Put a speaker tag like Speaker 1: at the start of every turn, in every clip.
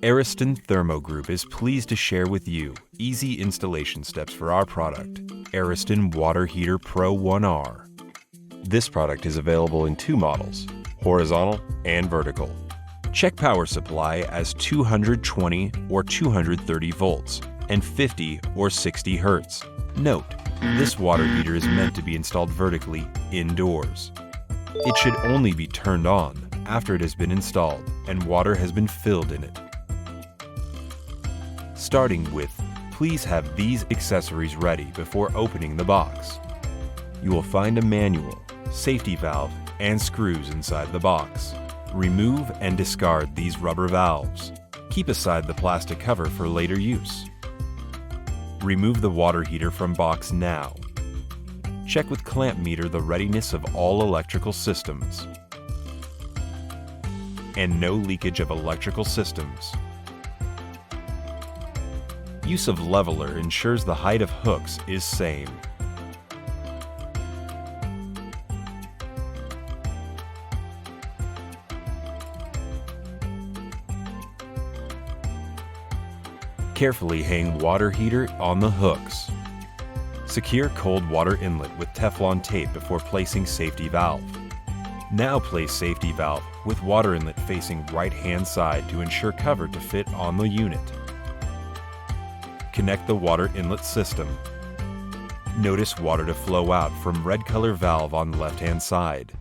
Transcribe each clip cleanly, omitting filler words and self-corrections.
Speaker 1: Ariston Thermo Group is pleased to share with you easy installation steps for our product, Ariston Water Heater PRO1R. This product is available in two models, horizontal and vertical. Check power supply as 220 or 230 volts and 50 or 60 hertz. Note, this water heater is meant to be installed vertically indoors. It should only be turned on after it has been installed and water has been filled in it. Starting with, please have these accessories ready before opening the box. You will find a manual, safety valve, and screws inside the box. Remove and discard these rubber valves. Keep aside the plastic cover for later use. Remove the water heater from box now. Check with clamp meter the readiness of all electrical systems and no leakage of electrical systems. Use of leveler ensures the height of hooks is same. Carefully hang water heater on the hooks. Secure cold water inlet with Teflon tape before placing safety valve. Now place safety valve with water inlet facing right-hand side to ensure cover to fit on the unit. Connect the water inlet system. Notice water to flow out from red color valve on the left-hand side.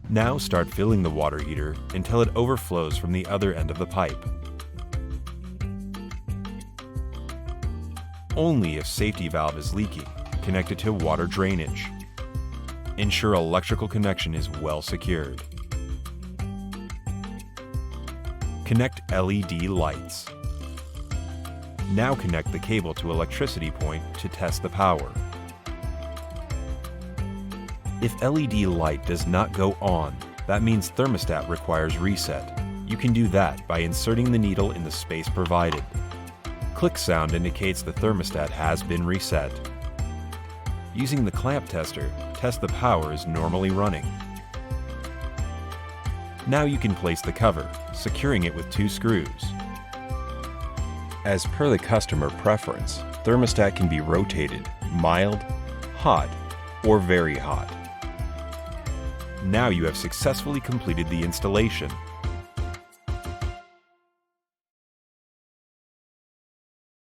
Speaker 1: Now start filling the water heater until it overflows from the other end of the pipe. Only if safety valve is leaking, connect it to water drainage. Ensure electrical connection is well secured. Connect LED lights. Now connect the cable to electricity point to test the power. If LED light does not go on, that means thermostat requires reset. You can do that by inserting the needle in the space provided. Click sound indicates the thermostat has been reset. Using the clamp tester, test the power is normally running. Now you can place the cover, securing it with 2 screws. As per the customer preference, thermostat can be rotated, mild, hot, or very hot. Now you have successfully completed the installation.